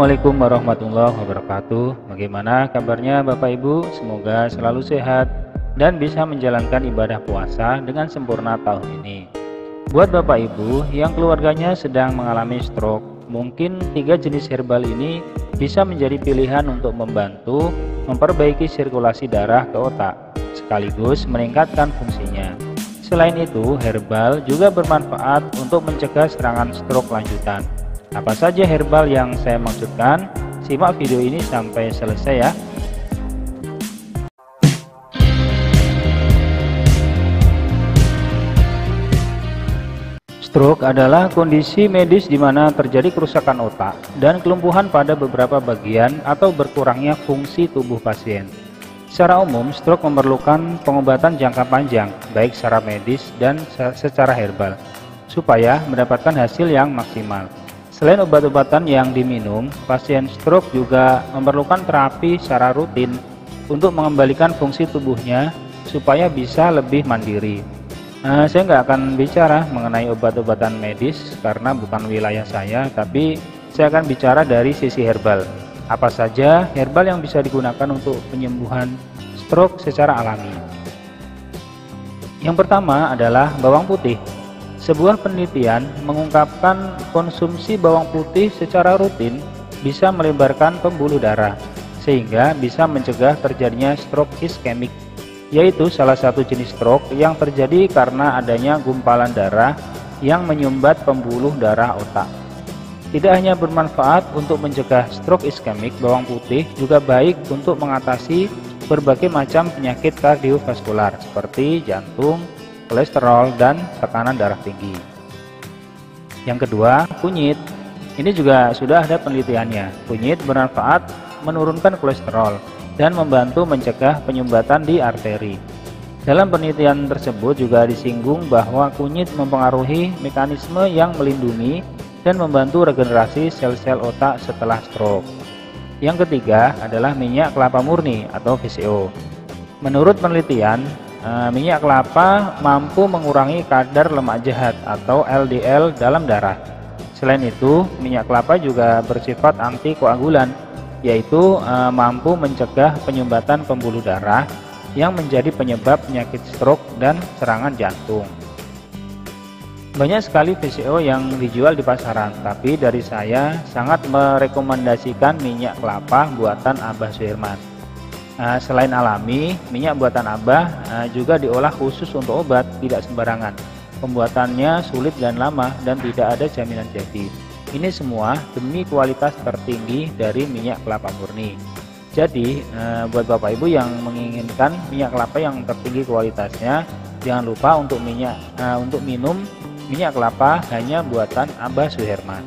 Assalamualaikum warahmatullahi wabarakatuh. Bagaimana kabarnya Bapak Ibu? Semoga selalu sehat dan bisa menjalankan ibadah puasa dengan sempurna tahun ini. Buat Bapak Ibu yang keluarganya sedang mengalami stroke, mungkin 3 jenis herbal ini bisa menjadi pilihan untuk membantu memperbaiki sirkulasi darah ke otak, sekaligus meningkatkan fungsinya. Selain itu, herbal juga bermanfaat untuk mencegah serangan stroke lanjutan. Apa saja herbal yang saya maksudkan? Simak video ini sampai selesai ya. Stroke adalah kondisi medis di mana terjadi kerusakan otak dan kelumpuhan pada beberapa bagian atau berkurangnya fungsi tubuh pasien. Secara umum, stroke memerlukan pengobatan jangka panjang, baik secara medis dan secara herbal, supaya mendapatkan hasil yang maksimal. Selain obat-obatan yang diminum, pasien stroke juga memerlukan terapi secara rutin untuk mengembalikan fungsi tubuhnya supaya bisa lebih mandiri. Saya nggak akan bicara mengenai obat-obatan medis karena bukan wilayah saya, tapi saya akan bicara dari sisi herbal. Apa saja herbal yang bisa digunakan untuk penyembuhan stroke secara alami? Yang pertama adalah bawang putih. Sebuah penelitian mengungkapkan konsumsi bawang putih secara rutin bisa melebarkan pembuluh darah, sehingga bisa mencegah terjadinya stroke iskemik, yaitu salah satu jenis stroke yang terjadi karena adanya gumpalan darah yang menyumbat pembuluh darah otak. Tidak hanya bermanfaat untuk mencegah stroke iskemik, bawang putih juga baik untuk mengatasi berbagai macam penyakit kardiovaskular seperti jantung, kolesterol, dan tekanan darah tinggi. Yang kedua, kunyit. Ini juga sudah ada penelitiannya. Kunyit bermanfaat menurunkan kolesterol dan membantu mencegah penyumbatan di arteri. Dalam penelitian tersebut juga disinggung bahwa kunyit mempengaruhi mekanisme yang melindungi dan membantu regenerasi sel-sel otak setelah stroke. Yang ketiga adalah minyak kelapa murni atau VCO. Menurut penelitian, minyak kelapa mampu mengurangi kadar lemak jahat atau LDL dalam darah. Selain itu, minyak kelapa juga bersifat antikoagulan, yaitu mampu mencegah penyumbatan pembuluh darah yang menjadi penyebab penyakit stroke dan serangan jantung. Banyak sekali VCO yang dijual di pasaran, tapi dari saya sangat merekomendasikan minyak kelapa buatan Abah Suherman. Selain alami, minyak buatan Abah juga diolah khusus untuk obat, tidak sembarangan. Pembuatannya sulit dan lama dan tidak ada jaminan jadi. Ini semua demi kualitas tertinggi dari minyak kelapa murni. Jadi, buat Bapak Ibu yang menginginkan minyak kelapa yang tertinggi kualitasnya, jangan lupa untuk minum minyak kelapa hanya buatan Abah Suherman.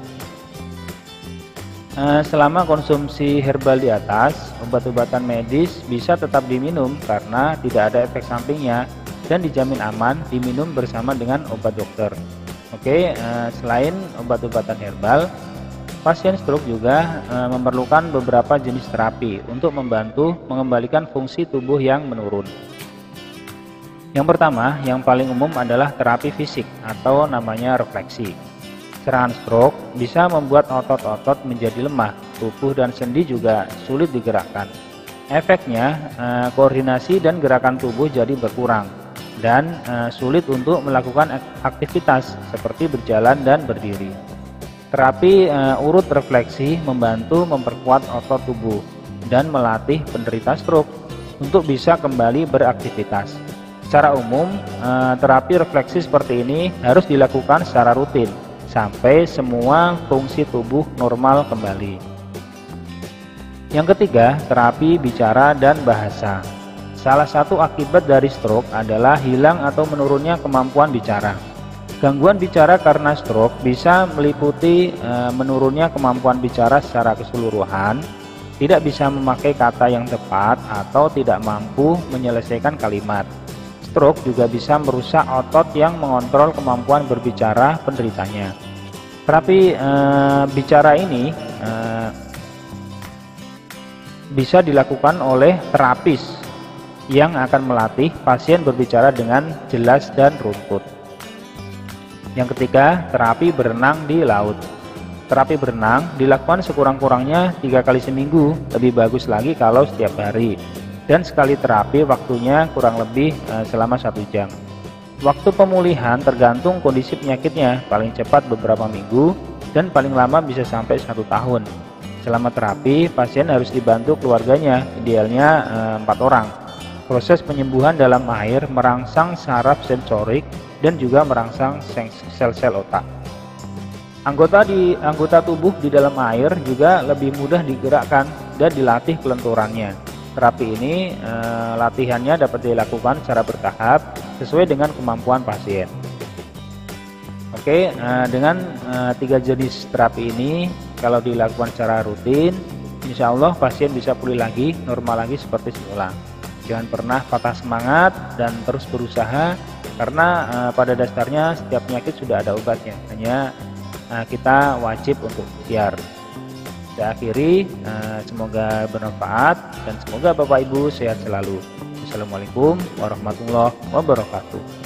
Selama konsumsi herbal di atas, obat-obatan medis bisa tetap diminum karena tidak ada efek sampingnya dan dijamin aman diminum bersama dengan obat dokter. Oke, selain obat-obatan herbal, pasien stroke juga memerlukan beberapa jenis terapi untuk membantu mengembalikan fungsi tubuh yang menurun. Yang pertama, yang paling umum adalah terapi fisik atau namanya refleksi. Serangan stroke bisa membuat otot-otot menjadi lemah, tubuh dan sendi juga sulit digerakkan. Efeknya, koordinasi dan gerakan tubuh jadi berkurang dan sulit untuk melakukan aktivitas seperti berjalan dan berdiri. Terapi urut refleksi membantu memperkuat otot tubuh dan melatih penderita stroke untuk bisa kembali beraktivitas. Secara umum, terapi refleksi seperti ini harus dilakukan secara rutin sampai semua fungsi tubuh normal kembali. Yang ketiga, terapi bicara dan bahasa. Salah satu akibat dari stroke adalah hilang atau menurunnya kemampuan bicara. Gangguan bicara karena stroke bisa meliputi menurunnya kemampuan bicara secara keseluruhan, tidak bisa memakai kata yang tepat, atau tidak mampu menyelesaikan kalimat. Stroke juga bisa merusak otot yang mengontrol kemampuan berbicara penderitanya. Terapi bicara ini bisa dilakukan oleh terapis yang akan melatih pasien berbicara dengan jelas dan runtut. Yang ketiga, terapi berenang di laut. terapi berenang dilakukan sekurang-kurangnya 3 kali seminggu, lebih bagus lagi kalau setiap hari. Dan sekali terapi waktunya kurang lebih selama 1 jam. Waktu pemulihan tergantung kondisi penyakitnya, paling cepat beberapa minggu dan paling lama bisa sampai 1 tahun. Selama terapi, pasien harus dibantu keluarganya, idealnya 4 orang. Proses penyembuhan dalam air merangsang saraf sensorik dan juga merangsang sel-sel otak. Anggota tubuh di dalam air juga lebih mudah digerakkan dan dilatih kelenturannya. Terapi ini latihannya dapat dilakukan secara bertahap sesuai dengan kemampuan pasien. Oke, dengan 3 jenis terapi ini kalau dilakukan secara rutin, insya Allah pasien bisa pulih lagi, normal lagi seperti semula. Jangan pernah patah semangat dan terus berusaha, karena pada dasarnya setiap penyakit sudah ada obatnya, hanya kita wajib untuk ikhtiar. Saya akhiri, semoga bermanfaat dan semoga Bapak Ibu sehat selalu. Assalamualaikum warahmatullahi wabarakatuh.